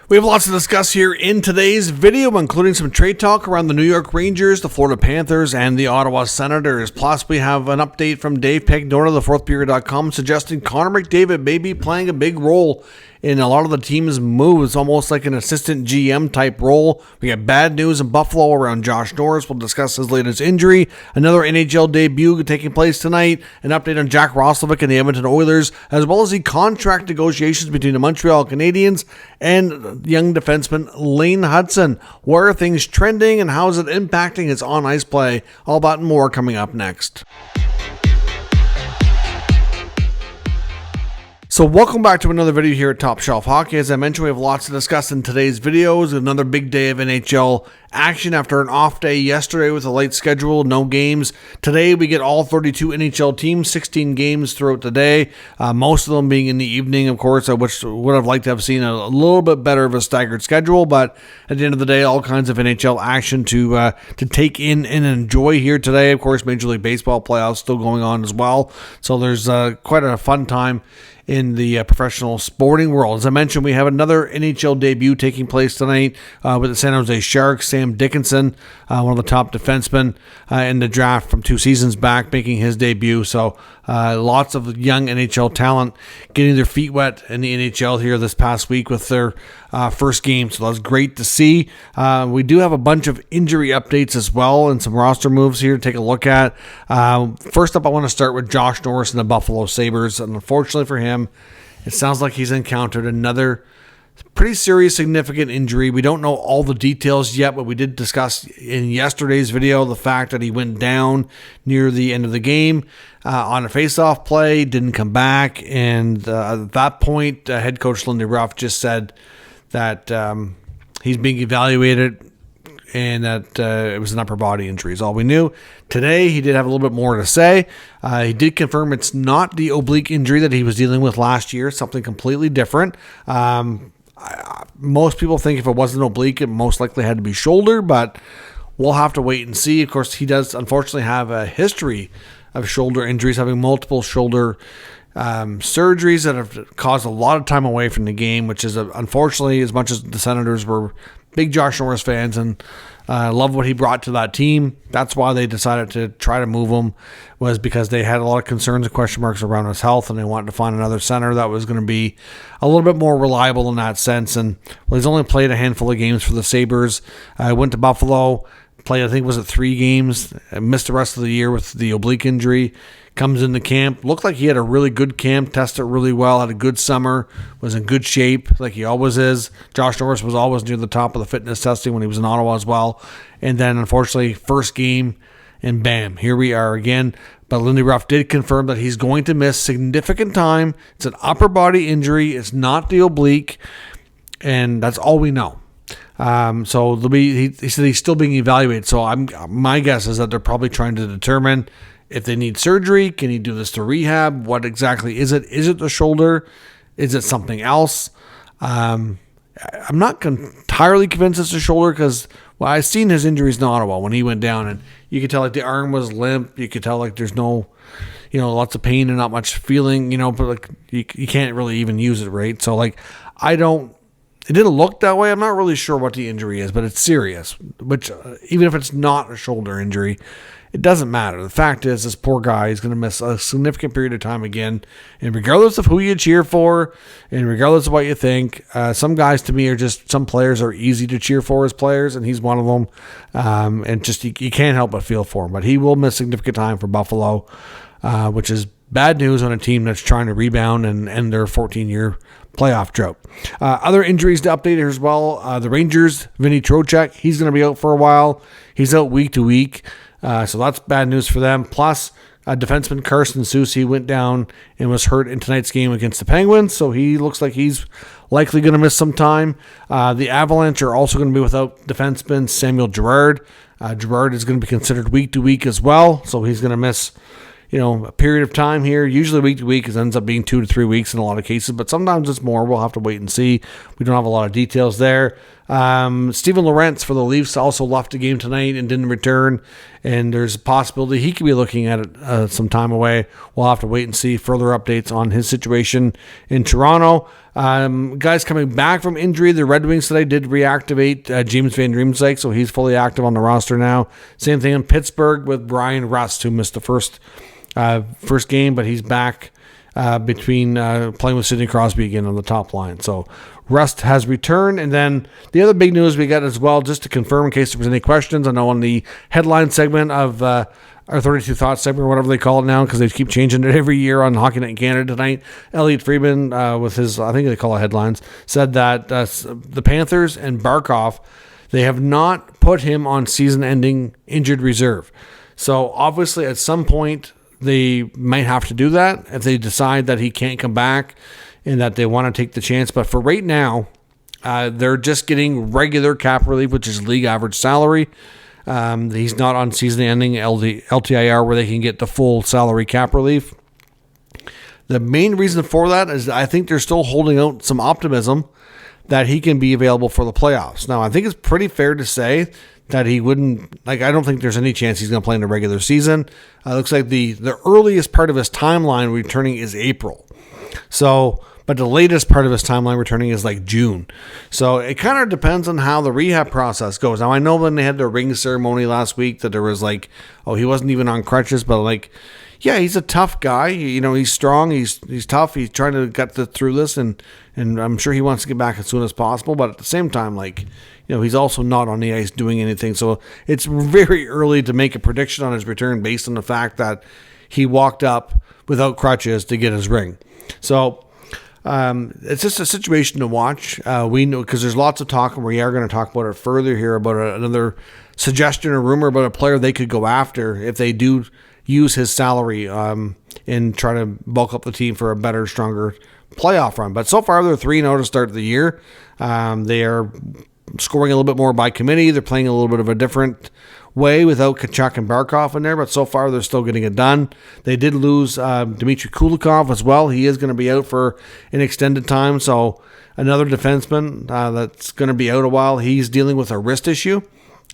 We have lots to discuss here in today's video, including some trade talk around the New York Rangers, the Florida Panthers, and the Ottawa Senators. Plus, we have an update from Dave Pagnotta of thefourthperiod.com suggesting Connor McDavid may be playing a big role in a lot of the team's moves, almost like an assistant GM type role. We got bad news in Buffalo around Josh Norris. We'll discuss his latest injury. Another NHL debut taking place tonight. An update on Jack Roslovic and the Edmonton Oilers, as well as the contract negotiations between the Montreal Canadiens and young defenseman Lane Hutson. Where are things trending and how is it impacting his on-ice play? All that and more coming up next. So welcome back to another video here at Top Shelf Hockey. As I mentioned, we have lots to discuss in today's videos. Another big day of NHL action after an off day yesterday with a late schedule, no games. Today we get all 32 NHL teams, 16 games throughout the day, most of them being in the evening, of course, which would have liked to have seen a little bit better of a staggered schedule, but at the end of the day, all kinds of NHL action to take in and enjoy here today. Of course, Major League Baseball playoffs still going on as well, so there's quite a fun time in the professional sporting world. As I mentioned, we have another NHL debut taking place tonight with the San Jose Sharks. Sam Dickinson, one of the top defensemen in the draft from 2 seasons back, making his debut. So lots of young NHL talent getting their feet wet in the NHL here this past week with their first game. So that's great to see. We do have a bunch of injury updates as well and some roster moves here to take a look at. First up, I want to start with Josh Norris and the Buffalo Sabres. And unfortunately for him, it sounds like he's encountered another pretty serious, significant injury. We don't know all the details yet, but we did discuss in yesterday's video the fact that he went down near the end of the game on a face-off play, didn't come back, and at that point, head coach Lindy Ruff just said that he's being evaluated and that it was an upper body injury is all we knew. Today, he did have a little bit more to say. He did confirm it's not the oblique injury that he was dealing with last year, something completely different. Most people think if it wasn't oblique, it most likely had to be shoulder, but we'll have to wait and see. Of course, he does unfortunately have a history of shoulder injuries, having multiple shoulder surgeries that have caused a lot of time away from the game, which is unfortunately, as much as the Senators were big Josh Norris fans and love what he brought to that team, that's why they decided to try to move him, was because they had a lot of concerns and question marks around his health, and they wanted to find another center that was going to be a little bit more reliable in that sense. And well, he's only played a handful of games for the Sabres. Went to Buffalo, played, I think, was it 3 games, missed the rest of the year with the oblique injury. Comes into camp, looked like he had a really good camp, tested really well, had a good summer, was in good shape like he always is. Josh Norris was always near the top of the fitness testing when he was in Ottawa as well. And then unfortunately, first game, and bam, here we are again. But Lindy Ruff did confirm that he's going to miss significant time. It's an upper body injury. It's not the oblique. And that's all we know. So he said he's still being evaluated. So my guess is that they're probably trying to determine if they need surgery. Can he do this to rehab? What exactly is it? Is it the shoulder? Is it something else? I'm not entirely convinced it's the shoulder because, well, I've seen his injuries in Ottawa when he went down, and you could tell like the arm was limp. You could tell like there's no, lots of pain and not much feeling, but like you can't really even use it, right? So like it didn't look that way. I'm not really sure what the injury is, but it's serious, which even if it's not a shoulder injury, it doesn't matter. The fact is, this poor guy is going to miss a significant period of time again. And regardless of who you cheer for, and regardless of what you think, some guys to me some players are easy to cheer for as players, and he's one of them. And just you can't help but feel for him. But he will miss significant time for Buffalo, which is bad news on a team that's trying to rebound and end their 14-year playoff drought. Other injuries to update here as well. The Rangers, Vinny Trocheck, he's going to be out for a while. He's out week to week. So that's bad news for them. Plus, defenseman Carson Soucy went down and was hurt in tonight's game against the Penguins, so he looks like he's likely going to miss some time. The Avalanche are also going to be without defenseman Samuel Girard. Girard is going to be considered week to week as well, so he's going to miss a period of time here. Usually week to week, it ends up being 2 to 3 weeks in a lot of cases, but sometimes it's more. We'll have to wait and see. We don't have a lot of details there. Steven Lorentz for the Leafs also left the game tonight and didn't return, and there's a possibility he could be looking at it some time away. We'll have to wait and see further updates on his situation in Toronto. Guys coming back from injury, the Red Wings today did reactivate James Van Riemsdyk, so he's fully active on the roster now. Same thing in Pittsburgh with Brian Rust, who missed the first game, but he's back between playing with Sidney Crosby again on the top line. So Rust has returned. And then the other big news we got as well, just to confirm in case there was any questions, I know on the headline segment of our 32 Thoughts segment, or whatever they call it now, because they keep changing it every year on Hockey Night in Canada tonight. Elliot Friedman, with his, I think they call it headlines, said that the Panthers and Barkov, they have not put him on season-ending injured reserve. So obviously at some point they might have to do that if they decide that he can't come back and that they want to take the chance. But for right now, they're just getting regular cap relief, which is league average salary. He's not on season-ending LTIR where they can get the full salary cap relief. The main reason for that is I think they're still holding out some optimism that he can be available for the playoffs. Now, I think it's pretty fair to say that he wouldn't, I don't think there's any chance he's going to play in the regular season. Looks like the earliest part of his timeline returning is April. So, but the latest part of his timeline returning is like June. So it kind of depends on how the rehab process goes. Now, I know when they had the ring ceremony last week that there was like, oh, he wasn't even on crutches, but like, yeah, he's a tough guy. You know, he's strong. He's tough. He's trying to get through this, and I'm sure he wants to get back as soon as possible. But at the same time, like, you know, he's also not on the ice doing anything. So it's very early to make a prediction on his return based on the fact that he walked up without crutches to get his ring. So it's just a situation to watch. We know, because there's lots of talk, and we are going to talk about it further here, about another suggestion or rumor about a player they could go after if they do use his salary and try to bulk up the team for a better, stronger playoff run. But so far, they're 3-0 to start the year. They are scoring a little bit more by committee. They're playing a little bit of a different way without Tkachuk and Barkov in there, but so far they're still getting it done. They did lose Dmitry Kulikov as well. He is going to be out for an extended time, so another defenseman that's going to be out a while. He's dealing with a wrist issue,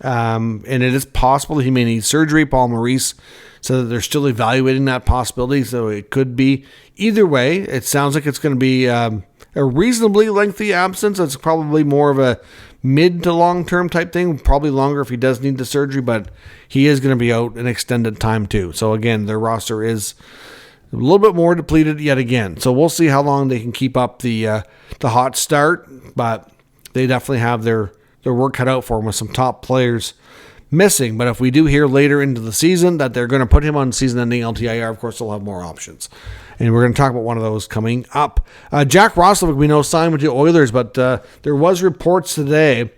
and it is possible he may need surgery. Paul Maurice said that they're still evaluating that possibility, so it could be either way. It sounds like it's going to be a reasonably lengthy absence. It's probably more of a mid to long-term type thing, probably longer if he does need the surgery, but he is going to be out an extended time too. So again, their roster is a little bit more depleted yet again. So we'll see how long they can keep up the hot start, but they definitely have their work cut out for them with some top players missing. But if we do hear later into the season that they're going to put him on season-ending LTIR, of course they'll have more options. And we're going to talk about one of those coming up. Jack Roslovic, we know, signed with the Oilers, but there was reports today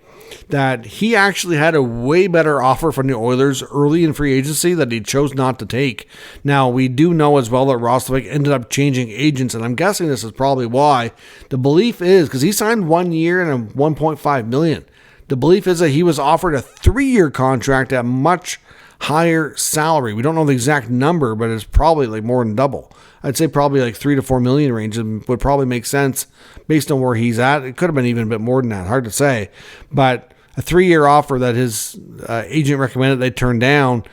that he actually had a way better offer from the Oilers early in free agency that he chose not to take. Now, we do know as well that Roslovic ended up changing agents, and I'm guessing this is probably why. The belief is, because he signed 1 year and a $1.5 million, the belief is that he was offered a 3-year contract at much higher salary. We don't know the exact number, but it's probably like more than double. I'd say probably like $3 to $4 million range would probably make sense based on where he's at. It could have been even a bit more than that. Hard to say. But a 3-year offer that his agent recommended they turned down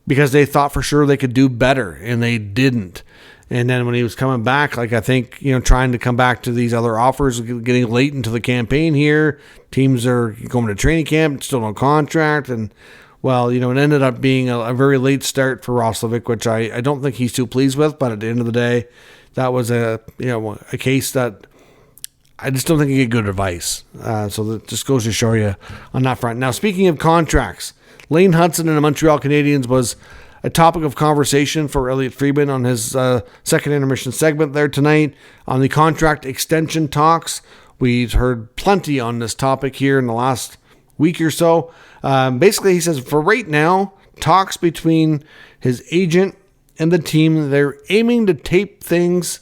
because they thought for sure they could do better, and they didn't. And then when he was coming back, like I think, you know, trying to come back to these other offers, getting late into the campaign here, teams are going to training camp, still no contract, and well, you know, it ended up being a very late start for Roslovic, which I don't think he's too pleased with. But at the end of the day, that was a case that I just don't think you get good advice. So that just goes to show you on that front. Now, speaking of contracts, Lane Hutson and the Montreal Canadiens was a topic of conversation for Elliot Friedman on his second intermission segment there tonight on the contract extension talks. We've heard plenty on this topic here in the last week or so. Basically, he says for right now, talks between his agent and the team, they're aiming to tape things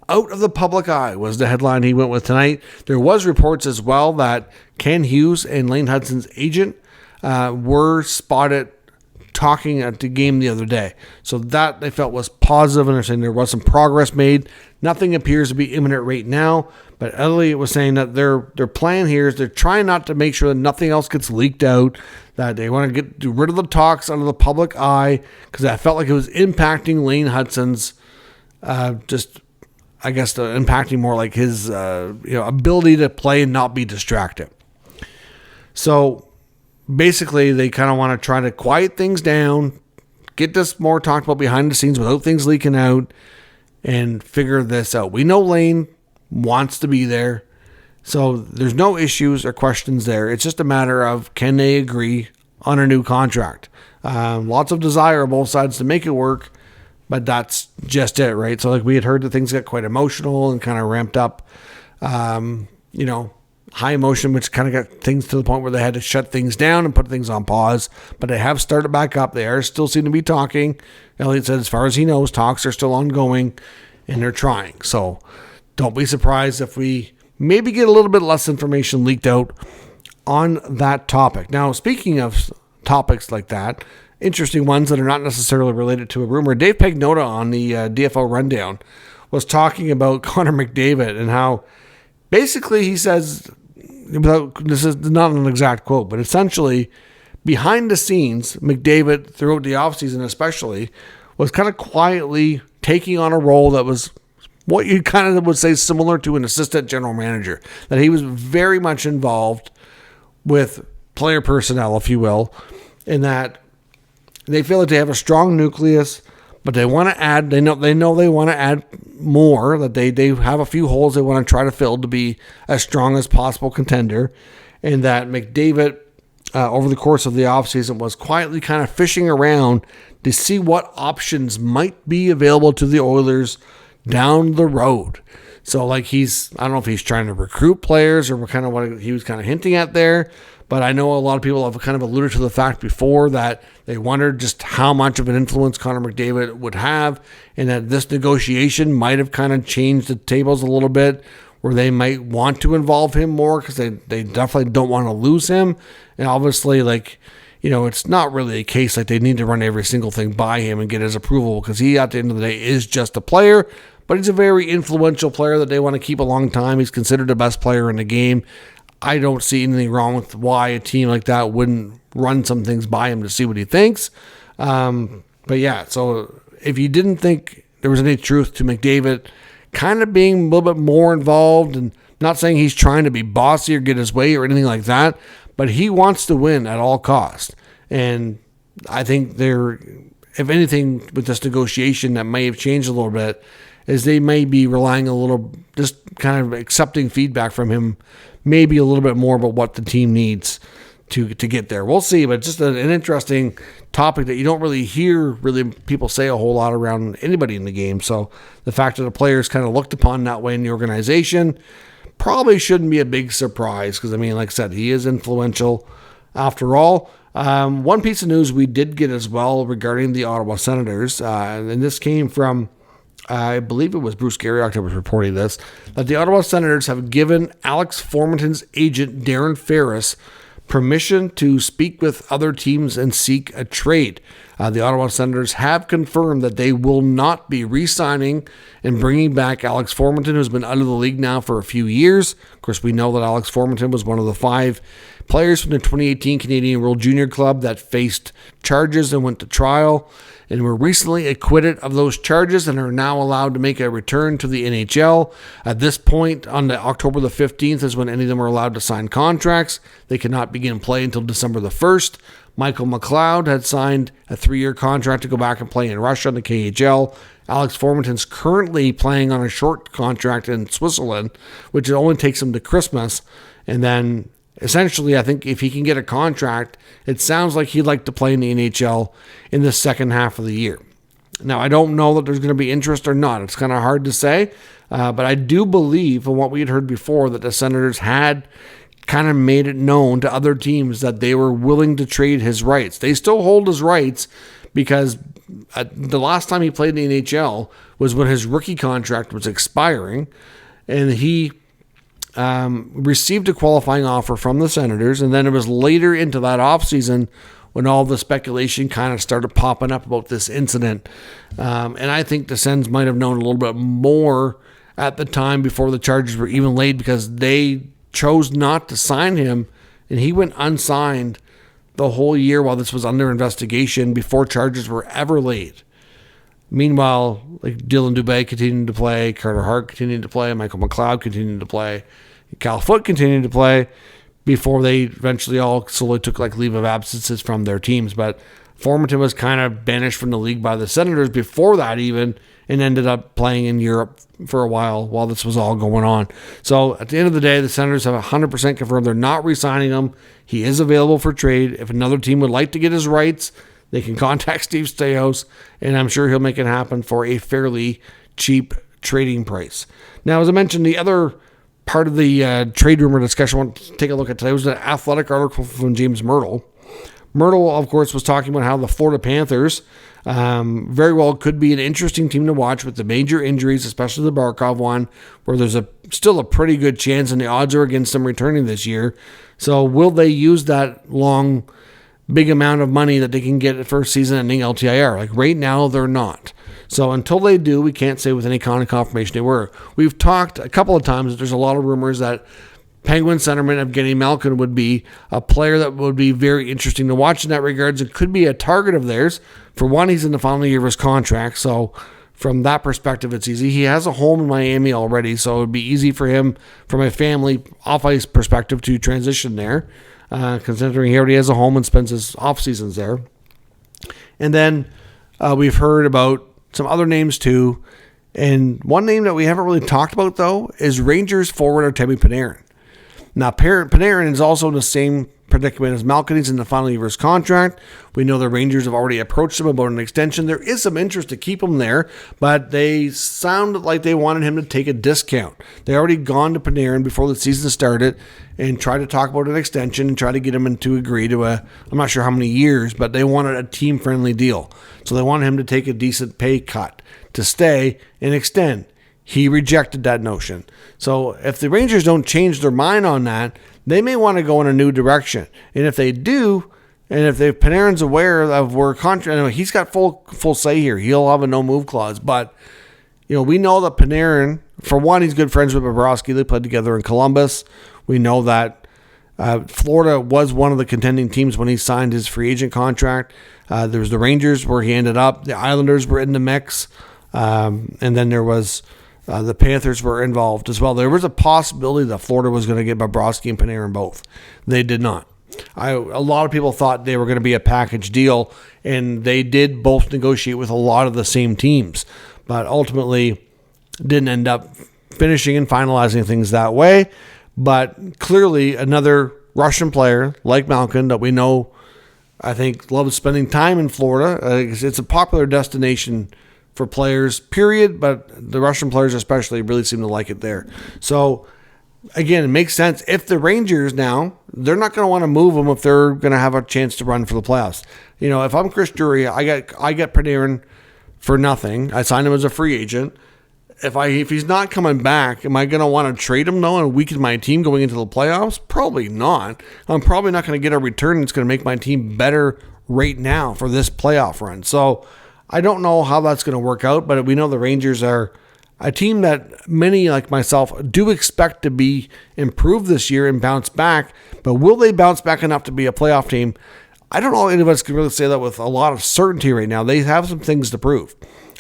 out of the public eye, was the headline he went with tonight. There was reports as well that Ken Hughes and Lane Hutson's agent were spotted talking at the game the other day. So that they felt was positive, and they're saying there was some progress made. Nothing appears to be imminent right now, but Elliot was saying that their plan here is they're trying not to make sure that nothing else gets leaked out, that they want to get rid of the talks out of the public eye, because I felt like it was impacting Lane Hutson's I guess, impacting more like his ability to play and not be distracted. So basically, they kind of want to try to quiet things down, get this more talked about behind the scenes without things leaking out, and figure this out. We know Lane wants to be there, so there's no issues or questions there. It's just a matter of, can they agree on a new contract? Lots of desire on both sides to make it work, but that's just it, right? So like we had heard that things got quite emotional and kind of ramped up, high emotion, which kind of got things to the point where they had to shut things down and put things on pause, but they have started back up. They are still seem to be talking. Elliott said as far as he knows, talks are still ongoing and they're trying. So don't be surprised if we maybe get a little bit less information leaked out on that topic. Now, speaking of topics like that, interesting ones that are not necessarily related to a rumor, Dave Pagnotta on the DFO Rundown was talking about Connor McDavid and how basically he says, this is not an exact quote, but essentially behind the scenes, McDavid throughout the offseason especially was kind of quietly taking on a role that was what you kind of would say similar to an assistant general manager, that he was very much involved with player personnel, if you will, in that they feel that they have a strong nucleus, but they want to add, they know they want to add more, that they have a few holes they want to try to fill to be as strong as possible contender, and that McDavid, over the course of the offseason, was quietly kind of fishing around to see what options might be available to the Oilers down the road. So like I don't know if he's trying to recruit players or kind of what he was kind of hinting at there, but I know a lot of people have kind of alluded to the fact before that they wondered just how much of an influence Connor McDavid would have, and that this negotiation might have kind of changed the tables a little bit, where they might want to involve him more because they definitely don't want to lose him. And obviously, it's not really a case like they need to run every single thing by him and get his approval, because he, at the end of the day, is just a player, but he's a very influential player that they want to keep a long time. He's considered the best player in the game. I don't see anything wrong with why a team like that wouldn't run some things by him to see what he thinks. But yeah, so if you didn't think there was any truth to McDavid kind of being a little bit more involved, and not saying he's trying to be bossy or get his way or anything like that, but he wants to win at all costs. And I think if anything with this negotiation that may have changed a little bit, is they may be relying a little, just kind of accepting feedback from him, maybe a little bit more about what the team needs to get there. We'll see, but just an interesting topic that you don't really hear people say a whole lot around anybody in the game. So the fact that the players kind of looked upon that way in the organization probably shouldn't be a big surprise, because, like I said, he is influential after all. One piece of news we did get as well regarding the Ottawa Senators, and this came from, I believe it was Bruce Garriock that was reporting this, that the Ottawa Senators have given Alex Formenton's agent, Darren Ferris, permission to speak with other teams and seek a trade. The Ottawa Senators have confirmed that they will not be re-signing and bringing back Alex Formenton, who's been out of the league now for a few years. Of course, we know that Alex Formenton was one of the 5 players from the 2018 Canadian World Junior Club that faced charges and went to trial, and were recently acquitted of those charges and are now allowed to make a return to the NHL. At this point, on October the 15th is when any of them are allowed to sign contracts. They cannot begin play until December the 1st. Michael McLeod had signed a 3-year contract to go back and play in Russia in the KHL. Alex Formenton's currently playing on a short contract in Switzerland, which only takes him to Christmas. And then essentially, I think if he can get a contract, it sounds like he'd like to play in the NHL in the second half of the year. Now, I don't know that there's going to be interest or not. It's kind of hard to say. But I do believe, from what we had heard before, that the Senators had kind of made it known to other teams that they were willing to trade his rights. They still hold his rights, because the last time he played in the NHL was when his rookie contract was expiring, and he received a qualifying offer from the Senators, and then it was later into that offseason when all the speculation kind of started popping up about this incident. And I think the Sens might have known a little bit more at the time before the charges were even laid, because they chose not to sign him, and he went unsigned the whole year while this was under investigation before charges were ever laid. Meanwhile, like Dylan Dubé continued to play, Carter Hart continued to play, Michael McLeod continued to play, Cal Foote continued to play before they eventually all slowly took like leave of absences from their teams. But Formenton was kind of banished from the league by the Senators before that even, and ended up playing in Europe for a while this was all going on. So at the end of the day, the Senators have 100% confirmed they're not re-signing him. He is available for trade. If another team would like to get his rights, they can contact Steve Staios, and I'm sure he'll make it happen for a fairly cheap trading price. Now, as I mentioned, the other part of the trade rumor discussion I want to take a look at today was an Athletic article from James Myrtle. Myrtle, of course, was talking about how the Florida Panthers very well could be an interesting team to watch with the major injuries, especially the Barkov one, where there's still a pretty good chance and the odds are against them returning this year. So will they use that big amount of money that they can get for season-ending LTIR? Like right now, they're not. So until they do, we can't say with any kind of confirmation they were. We've talked a couple of times that there's a lot of rumors that Penguin centerman Evgeny Malkin would be a player that would be very interesting to watch in that regards. It could be a target of theirs. For one, he's in the final year of his contract, so from that perspective, it's easy. He has a home in Miami already, so it would be easy for him, from a family off-ice perspective, to transition there, considering he already has a home and spends his off-seasons there. And then we've heard about some other names too, and one name that we haven't really talked about, though, is Rangers forward Artemi Panarin. Now, Panarin is also in the same predicament as Malkin. He's in the final year of his contract. We know the Rangers have already approached him about an extension. There is some interest to keep him there, but they sound like they wanted him to take a discount. They already gone to Panarin before the season started and tried to talk about an extension and try to get him to agree to I'm not sure how many years, but they wanted a team-friendly deal. So they wanted him to take a decent pay cut to stay and extend. He rejected that notion. So if the Rangers don't change their mind on that, they may want to go in a new direction. And if they do, and if Panarin's aware of where contract, he's got full say here. He'll have a no-move clause. But we know that Panarin, for one, he's good friends with Bobrovsky. They played together in Columbus. We know that Florida was one of the contending teams when he signed his free agent contract. There was the Rangers where he ended up. The Islanders were in the mix. And then there was the Panthers were involved as well. There was a possibility that Florida was going to get Bobrovsky and Panarin both. They did not. A lot of people thought they were going to be a package deal, and they did both negotiate with a lot of the same teams, but ultimately didn't end up finishing and finalizing things that way. But clearly another Russian player like Malkin that we know, I think, loves spending time in Florida. It's a popular destination for players, period, but the Russian players especially really seem to like it there. So, again, it makes sense. If the Rangers now, they're not going to want to move him if they're going to have a chance to run for the playoffs. If I'm Chris Drury, I get Panarin for nothing. I signed him as a free agent. If he's not coming back, am I going to want to trade him, though, and weaken my team going into the playoffs? Probably not. I'm probably not going to get a return that's going to make my team better right now for this playoff run. So, I don't know how that's going to work out, but we know the Rangers are a team that many like myself do expect to be improved this year and bounce back. But will they bounce back enough to be a playoff team? I don't know if any of us can really say that with a lot of certainty right now. They have some things to prove.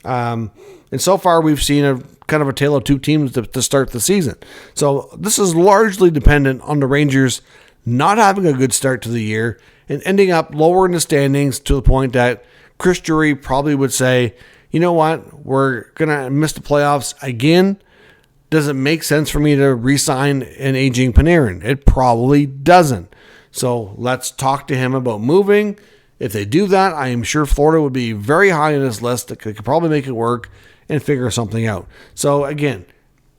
And so far, we've seen a kind of a tale of two teams to start the season. So this is largely dependent on the Rangers not having a good start to the year and ending up lower in the standings to the point that Chris Drury probably would say, you know what, we're going to miss the playoffs again. Does it make sense for me to re-sign an aging Panarin? It probably doesn't. So let's talk to him about moving. If they do that, I am sure Florida would be very high on his list. They could probably make it work and figure something out. So again,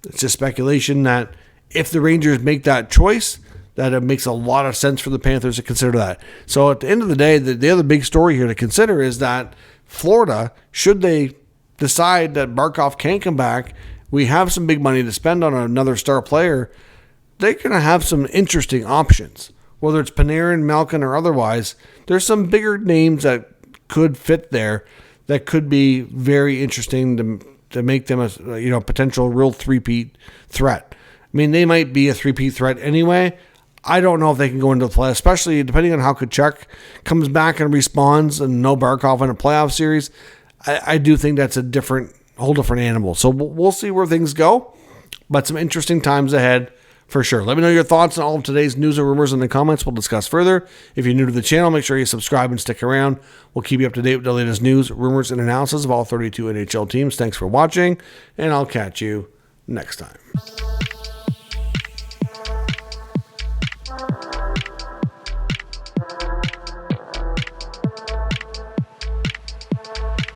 it's just speculation that if the Rangers make that choice, that it makes a lot of sense for the Panthers to consider that. So at the end of the day, the other big story here to consider is that Florida, should they decide that Barkov can't come back, we have some big money to spend on another star player, they're going to have some interesting options. Whether it's Panarin, Malkin, or otherwise, there's some bigger names that could fit there that could be very interesting to make them a potential real three-peat threat. I mean, they might be a three-peat threat anyway. I don't know if they can go into the play, especially depending on how Tkachuk comes back and responds and no Barkov in a playoff series. I do think that's a whole different animal. So we'll see where things go, but some interesting times ahead for sure. Let me know your thoughts on all of today's news and rumors in the comments. We'll discuss further. If you're new to the channel, make sure you subscribe and stick around. We'll keep you up to date with the latest news, rumors, and analysis of all 32 NHL teams. Thanks for watching, and I'll catch you next time.